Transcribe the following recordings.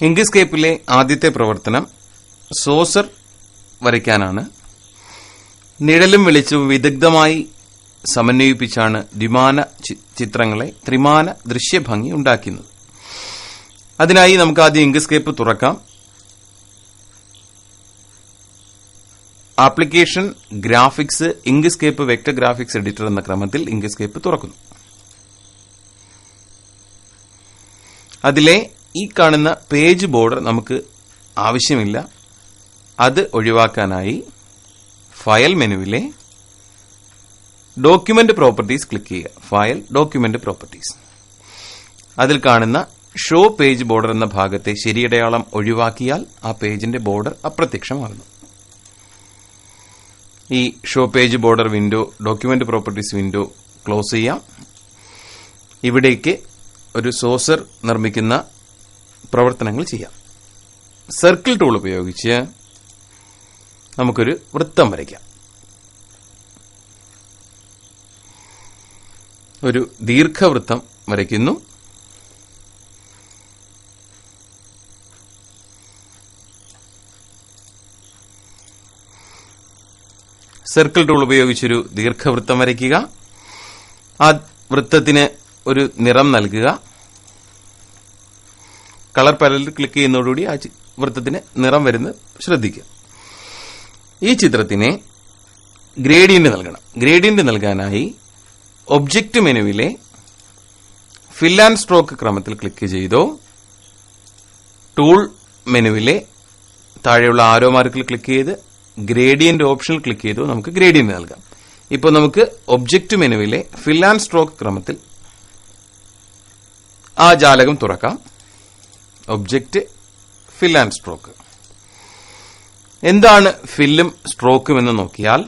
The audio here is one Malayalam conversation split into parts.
ഇങ്ക്സ്കേപ്പിലെ ആദ്യത്തെ പ്രവർത്തനം സോസർ വരയ്ക്കാനാണ്. നിഴലും വെളിച്ചവും വിദഗ്ധമായി സമന്വയിപ്പിച്ചാണ് ദ്വിമാന ചിത്രങ്ങളെ ത്രിമാന ദൃശ്യഭംഗി ഉണ്ടാക്കുന്നത്. അതിനായി നമുക്ക് ആദ്യം ഇങ്ക്സ്കേപ്പ് തുറക്കാം. Application, graphics, Inkscape vector graphics editor എന്ന ക്രമത്തിൽ ഇങ്ക്സ്കേപ്പ് തുറക്കുന്നു. അതിലെ ഈ കാണുന്ന പേജ് ബോർഡർ നമുക്ക് ആവശ്യമില്ല. അത് ഒഴിവാക്കാനായി ഫയൽ മെനുവിലെ ഡോക്യുമെന്റ് പ്രോപ്പർട്ടീസ് ക്ലിക്ക് ചെയ്യുക. File, document properties. അതിൽ കാണുന്ന ഷോ പേജ് ബോർഡർ എന്ന ഭാഗത്തെ ശരിയടയാളം ഒഴിവാക്കിയാൽ ആ പേജിന്റെ ബോർഡർ അപ്രത്യക്ഷമാകുന്നു. ഈ show page border window, document properties window close ചെയ്യാം. ഇവിടേക്ക് ഒരു സോസർ നിർമ്മിക്കുന്ന പ്രവർത്തനങ്ങൾ ചെയ്യാം. സർക്കിൾ ടൂൾ ഉപയോഗിച്ച് നമുക്കൊരു വൃത്തം വരയ്ക്കാം. ഒരു ദീർഘവൃത്തം വരയ്ക്കുന്നു. സർക്കിൾ ടൂൾ ഉപയോഗിച്ചൊരു ദീർഘവൃത്തം വരയ്ക്കുക. ആ വൃത്തത്തിന് ഒരു നിറം നൽകുക. കളർ പാലറ്റിൽ ക്ലിക്ക് ചെയ്യുന്നതോടുകൂടി ആ വൃത്തത്തിന് നിറം വരുന്നത് ശ്രദ്ധിക്കുക. ഈ ചിത്രത്തിന് ഗ്രേഡിയന്റ് നൽകണം. ഗ്രേഡിയന്റ് നൽകാനായി ഒബ്ജക്റ്റ് മെനുവിലെ ഫിൽ ആൻഡ് സ്ട്രോക്ക് ക്രമത്തിൽ ക്ലിക്ക് ചെയ്തോ ടൂൾ മെനുവിലെ താഴെയുള്ള ആരോ മാർക്കിൽ ക്ലിക്ക് ചെയ്ത് ഗ്രേഡിയന്റ് ഓപ്ഷനിൽ ക്ലിക്ക് ചെയ്തോ നമുക്ക് ഗ്രേഡിയന്റ് നൽകാം. ഇപ്പോൾ നമുക്ക് ഒബ്ജക്റ്റ് മെനുവിലെ ഫിൽ ആൻഡ് സ്ട്രോക്ക് ക്രമത്തിൽ ആ ജാലകം തുറക്കാം. Object, fill and stroke. എന്താണ് ഫില്ലും സ്ട്രോക്കും എന്ന് നോക്കിയാൽ,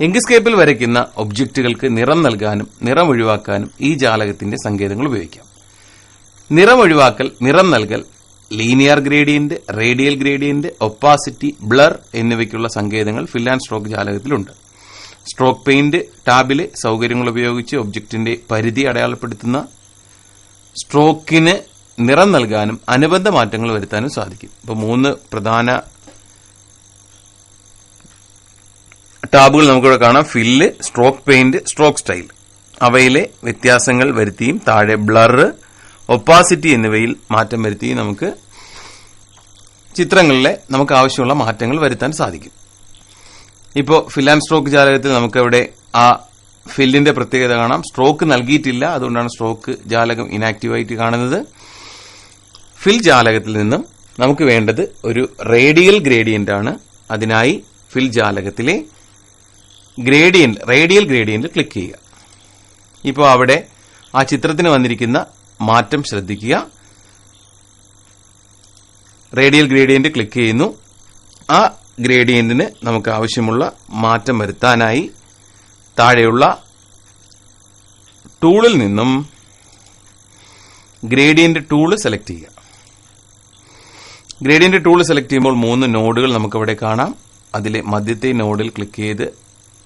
ഇങ്ക്സ്കേപ്പിൽ വരയ്ക്കുന്ന ഒബ്ജക്റ്റുകൾക്ക് നിറം നൽകാനും നിറം ഒഴിവാക്കാനും ഈ ജാലകത്തിന്റെ സങ്കേതങ്ങൾ ഉപയോഗിക്കാം. നിറം ഒഴിവാക്കൽ, നിറം നൽകൽ, linear gradient, radial gradient, opacity, blur എന്നിവയ്ക്കുള്ള സങ്കേതങ്ങൾ ഫിൽ ആൻഡ് സ്ട്രോക്ക് ജാലകത്തിലുണ്ട്. സ്ട്രോക്ക് പെയിന്റ് ടാബിലെ സൗകര്യങ്ങൾ ഉപയോഗിച്ച് ഒബ്ജക്റ്റിന്റെ പരിധി അടയാളപ്പെടുത്തുന്ന സ്ട്രോക്കിന് നിറം നൽകാനും അനുബന്ധ മാറ്റങ്ങൾ വരുത്താനും സാധിക്കും. ഇപ്പോൾ 3 പ്രധാന ടാബുകൾ നമുക്കിവിടെ കാണാം. Fill, stroke paint, stroke style. അവയിലെ വ്യത്യാസങ്ങൾ വരുത്തിയും താഴെ ബ്ലർ, ഒപ്പാസിറ്റി എന്നിവയിൽ മാറ്റം വരുത്തിയും നമുക്ക് ചിത്രങ്ങളിലെ നമുക്ക് ആവശ്യമുള്ള മാറ്റങ്ങൾ വരുത്താൻ സാധിക്കും. ഇപ്പോൾ ഫിൽ ആൻഡ് സ്ട്രോക്ക് ജാലകത്തിൽ നമുക്കവിടെ ആ ഫില്ലിന്റെ പ്രത്യേകത കാണാം. സ്ട്രോക്ക് നൽകിയിട്ടില്ല, അതുകൊണ്ടാണ് സ്ട്രോക്ക് ജാലകം ഇനാക്റ്റീവായിട്ട് കാണുന്നത്. ഫിൽ ജാലകത്തിൽ നിന്നും നമുക്ക് വേണ്ടത് ഒരു റേഡിയൽ ഗ്രേഡിയന്റ് ആണ്. അതിനായി ഫിൽ ജാലകത്തിലെ റേഡിയൽ ഗ്രേഡിയന്റ് ക്ലിക്ക് ചെയ്യുക. ഇപ്പോൾ അവിടെ ആ ചിത്രത്തിന് വന്നിരിക്കുന്ന മാറ്റം ശ്രദ്ധിക്കുക. റേഡിയൽ ഗ്രേഡിയന്റ് ക്ലിക്ക് ചെയ്യുന്നു. ആ ഗ്രേഡിയന്റിന് നമുക്ക് ആവശ്യമുള്ള മാറ്റം വരുത്താനായി താഴെയുള്ള ടൂളിൽ നിന്നും ഗ്രേഡിയന്റ് ടൂൾ സെലക്ട് ചെയ്യുക. ഗ്രേഡിയന്റ് ടൂൾ സെലക്ട് ചെയ്യുമ്പോൾ 3 നോഡുകൾ നമുക്കവിടെ കാണാം. അതിലെ മധ്യത്തെ നോഡിൽ ക്ലിക്ക് ചെയ്ത്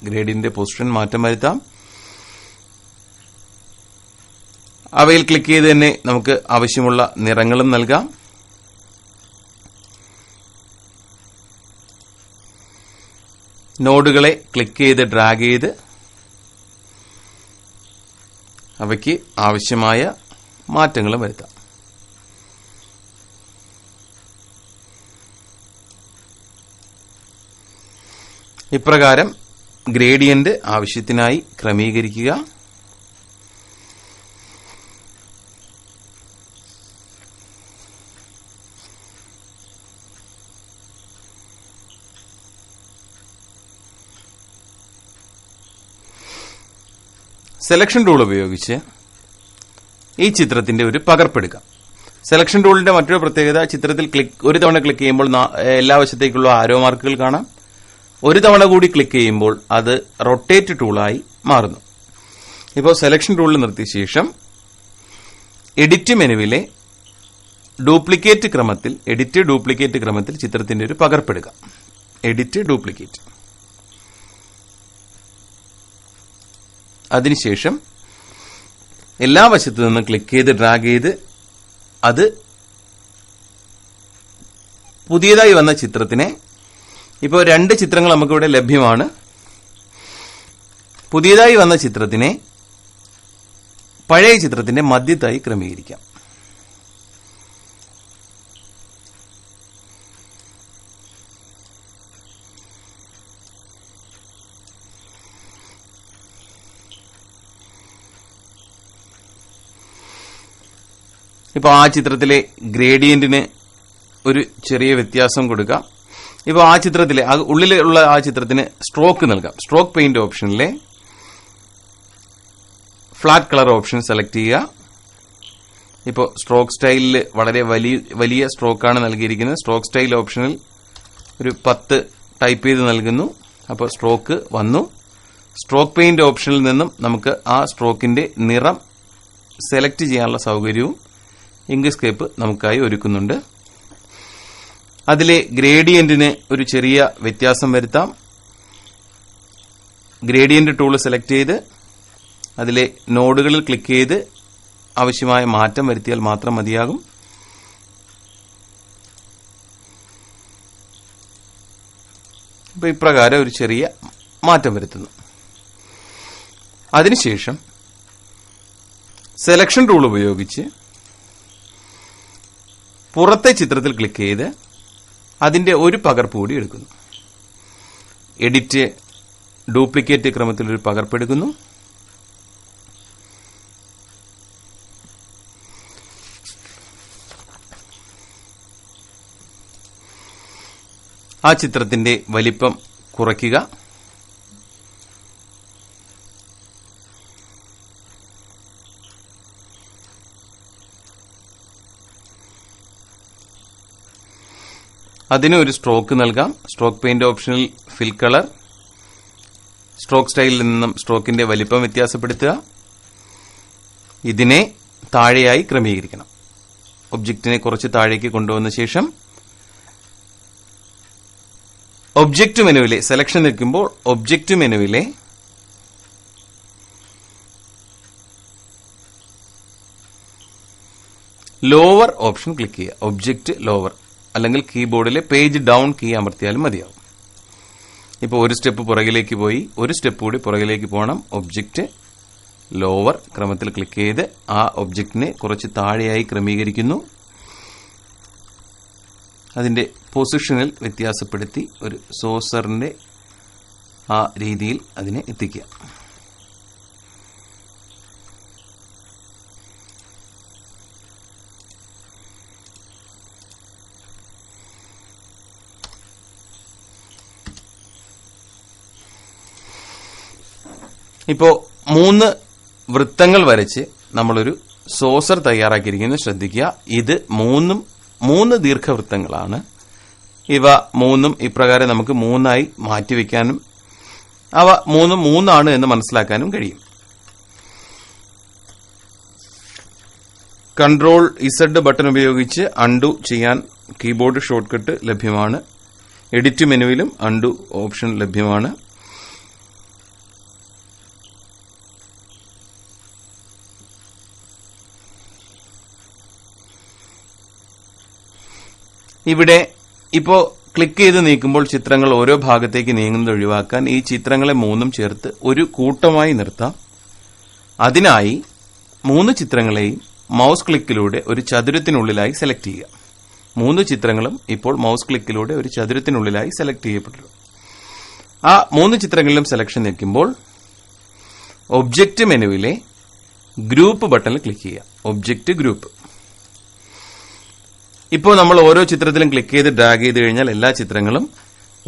ഗ്രേഡിയന്റ് പൊസിഷൻ മാറ്റം വരുത്താം. അവയിൽ ക്ലിക്ക് ചെയ്ത് തന്നെ നമുക്ക് ആവശ്യമുള്ള നിറങ്ങളും നൽകാം. നോഡുകളെ ക്ലിക്ക് ചെയ്ത് ഡ്രാഗ് ചെയ്ത് അവയ്ക്ക് ആവശ്യമായ മാറ്റങ്ങളും വരുത്താം. ഇപ്രകാരം ഗ്രേഡിയന്റ് ആവശ്യത്തിനായി ക്രമീകരിക്കുക. സെലക്ഷൻ ടൂൾ ഉപയോഗിച്ച് ഈ ചിത്രത്തിന്റെ ഒരു പകർപ്പെടുക്കാം. സെലക്ഷൻ ടൂളിന്റെ മറ്റൊരു പ്രത്യേകത, ചിത്രത്തിൽ ഒരു തവണ ക്ലിക്ക് ചെയ്യുമ്പോൾ എല്ലാ വശത്തേക്കുള്ള ആരോ മാർക്കുകൾ കാണാം. ഒരു തവണ കൂടി ക്ലിക്ക് ചെയ്യുമ്പോൾ അത് റൊട്ടേറ്റ് ടൂളായി മാറുന്നു. ഇപ്പോൾ സെലക്ഷൻ ടൂളിൽ നിർത്തിയ ശേഷം എഡിറ്റ് മെനുവിലെ ഡ്യൂപ്ലിക്കേറ്റ് ക്രമത്തിൽ ചിത്രത്തിന്റെ ഒരു പകർപ്പെടുക്കാം. Edit duplicate. അതിനുശേഷം എല്ലാ വശത്തു നിന്നും ക്ലിക്ക് ചെയ്ത് ഡ്രാഗ് ചെയ്ത് അത് പുതിയതായി വന്ന ചിത്രത്തിനെ, ഇപ്പോൾ 2 ചിത്രങ്ങൾ നമുക്കിവിടെ ലഭ്യമാണ്. പുതിയതായി വന്ന ചിത്രത്തിനെ പഴയ ചിത്രത്തിന്റെ മധ്യത്തായി ക്രമീകരിക്കാം. ഇപ്പോൾ ആ ചിത്രത്തിലെ ഗ്രേഡിയന്റിന് ഒരു ചെറിയ വ്യത്യാസം കൊടുക്കാം. ഇപ്പോൾ ആ ചിത്രത്തിലെ ഉള്ളിലുള്ള ആ ചിത്രത്തിന് സ്ട്രോക്ക് നൽകാം. സ്ട്രോക്ക് പെയിന്റ് ഓപ്ഷനിലെ ഫ്ലാറ്റ് കളർ ഓപ്ഷൻ സെലക്ട് ചെയ്യുക. ഇപ്പോൾ സ്ട്രോക്ക് സ്റ്റൈലിൽ വളരെ വലിയ സ്ട്രോക്കാണ് നൽകിയിരിക്കുന്നത്. സ്ട്രോക്ക് സ്റ്റൈൽ ഓപ്ഷനിൽ ഒരു 10 ടൈപ്പ് ചെയ്ത് നൽകുന്നു. അപ്പോൾ സ്ട്രോക്ക് വന്നു. സ്ട്രോക്ക് പെയിന്റ് ഓപ്ഷനിൽ നിന്നും നമുക്ക് ആ സ്ട്രോക്കിന്റെ നിറം സെലക്ട് ചെയ്യാനുള്ള സൗകര്യവും ഇങ്ക്സ്കേപ്പ് നമുക്കായി ഒരുക്കുന്നുണ്ട്. അതിലെ ഗ്രേഡിയന്റിന് ഒരു ചെറിയ വ്യത്യാസം വരുത്താം. ഗ്രേഡിയന്റ് ടൂൾ സെലക്ട് ചെയ്ത് അതിലെ നോഡുകളിൽ ക്ലിക്ക് ചെയ്ത് ആവശ്യമായ മാറ്റം വരുത്തിയാൽ മാത്രം മതിയാകും. ഇപ്പോൾ ഇപ്രകാരം ഒരു ചെറിയ മാറ്റം വരുത്തുന്നു. അതിനുശേഷം സെലക്ഷൻ ടൂൾ ഉപയോഗിച്ച് പുറത്തെ ചിത്രത്തിൽ ക്ലിക്ക് ചെയ്ത് അതിന്റെ ഒരു പകർപ്പ് കൂടി എടുക്കുന്നു. എഡിറ്റ് ഡ്യൂപ്ലിക്കേറ്റ് ക്രമത്തിൽ ഒരു പകർപ്പെടുക്കുന്നു. ആ ചിത്രത്തിന്റെ വലിപ്പം കുറയ്ക്കുക. അതിന് ഒരു സ്ട്രോക്ക് നൽകാം. സ്ട്രോക്ക് പെയിന്റ് ഓപ്ഷനിൽ ഫിൽ കളർ, സ്ട്രോക്ക് സ്റ്റൈലിൽ നിന്നും സ്ട്രോക്കിന്റെ വലിപ്പം വ്യത്യാസപ്പെടുത്തുക. ഇതിനെ താഴെയായി ക്രമീകരിക്കണം. ഒബ്ജക്റ്റിനെ കുറച്ച് താഴേക്ക് കൊണ്ടുവന്ന ശേഷം ഒബ്ജക്റ്റ് മെനുവിലെ സെലക്ഷൻ നിൽക്കുമ്പോൾ ഒബ്ജക്റ്റ് മെനുവിലെ ലോവർ ഓപ്ഷൻ ക്ലിക്ക് ചെയ്യുക. ഒബ്ജക്റ്റ് ലോവർ അല്ലെങ്കിൽ കീബോർഡിലെ പേജ് ഡൗൺ കീ അമർത്തിയാലും മതിയാവും. ഇപ്പോൾ ഒരു സ്റ്റെപ്പ് പുറകിലേക്ക് പോയി, ഒരു സ്റ്റെപ്പ് കൂടി പുറകിലേക്ക് പോകണം. ഒബ്ജക്റ്റ് ലോവർ ക്രമത്തിൽ ക്ലിക്ക് ചെയ്ത് ആ ഒബ്ജക്റ്റിനെ കുറച്ച് താഴെയായി ക്രമീകരിക്കുന്നു. അതിന്റെ പൊസിഷനിൽ വ്യത്യാസപ്പെടുത്തി ഒരു സോസറിന്റെ ആ രീതിയിൽ അതിനെ എത്തിക്കുക. ഇപ്പോ 3 വൃത്തങ്ങൾ വരച്ച് നമ്മളൊരു സോസർ തയ്യാറാക്കിയിരിക്കുന്നത് ശ്രദ്ധിക്കുക. ഇത് 3 ദീർഘവൃത്തങ്ങളാണ്. ഇവ 3 ഇപ്രകാരം നമുക്ക് 3ആയി മാറ്റിവെക്കാനും അവ 3 എന്ന് മനസ്സിലാക്കാനും കഴിയും. കൺട്രോൾ Z ബട്ടൺ ഉപയോഗിച്ച് അൺഡു ചെയ്യാൻ കീബോർഡ് ഷോർട്ട്കട്ട് ലഭ്യമാണ്. എഡിറ്റ് മെനുവിലും അൺഡു ഓപ്ഷൻ ലഭ്യമാണ്. ഇവിടെ ഇപ്പോ ക്ലിക്ക് ചെയ്ത് നീക്കുമ്പോൾ ചിത്രങ്ങൾ ഓരോ ഭാഗത്തേക്ക് നീങ്ങുന്നത് ഒഴിവാക്കാൻ ഈ ചിത്രങ്ങളെ 3 ചേർത്ത് ഒരു കൂട്ടമായി നിർത്താം. അതിനായി 3 ചിത്രങ്ങളെയും മൗസ് ക്ലിക്കിലൂടെ ഒരു ചതുരത്തിനുള്ളിലായി സെലക്ട് ചെയ്യുക. 3 ചിത്രങ്ങളും ഇപ്പോൾ മൗസ് ക്ലിക്കിലൂടെ ഒരു ചതുരത്തിനുള്ളിലായി സെലക്ട് ചെയ്യപ്പെട്ടു. ആ 3 ചിത്രങ്ങളിലും സെലക്ഷൻ നിൽക്കുമ്പോൾ ഒബ്ജക്റ്റ് മെനുവിലെ ഗ്രൂപ്പ് ബട്ടണിൽ ക്ലിക്ക് ചെയ്യുക. Object group. ഇപ്പോൾ നമ്മൾ ഓരോ ചിത്രത്തിലും ക്ലിക്ക് ചെയ്ത് ഡ്രാഗ് ചെയ്ത് കഴിഞ്ഞാൽ എല്ലാ ചിത്രങ്ങളും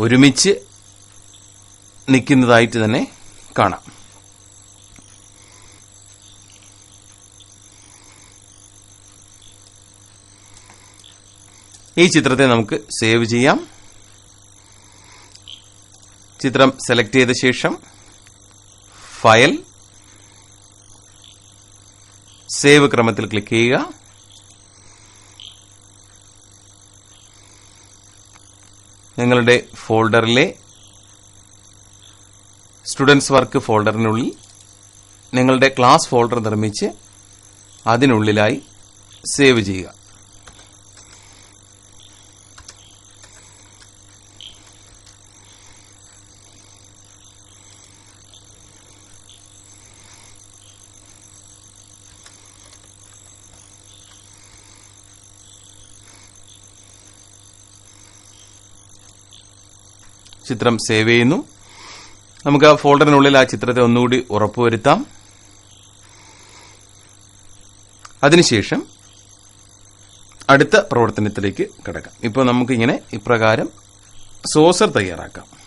ഒരുമിച്ച് നിൽക്കുന്നതായിട്ട് തന്നെ കാണാം. ഈ ചിത്രത്തെ നമുക്ക് സേവ് ചെയ്യാം. ചിത്രം സെലക്ട് ചെയ്ത ശേഷം ഫയൽ, സേവ് ക്രമത്തിൽ ക്ലിക്ക് ചെയ്യുക. നിങ്ങളുടെ ഫോൾഡറിലെ സ്റ്റുഡൻസ് വർക്ക് ഫോൾഡറിനുള്ളിൽ നിങ്ങളുടെ ക്ലാസ് ഫോൾഡർ നിർമ്മിച്ച് അതിനുള്ളിലായി സേവ് ചെയ്യുക. ചിത്രം സേവ് ചെയ്യുന്നു. നമുക്ക് ആ ഫോൾഡറിനുള്ളിൽ ആ ചിത്രത്തെ ഒന്നുകൂടി ഉറപ്പുവരുത്താം. അതിനുശേഷം അടുത്ത പ്രവർത്തനത്തിലേക്ക് കടക്കാം. ഇപ്പോൾ നമുക്കിങ്ങനെ ഇപ്രകാരം സോസർ തയ്യാറാക്കാം.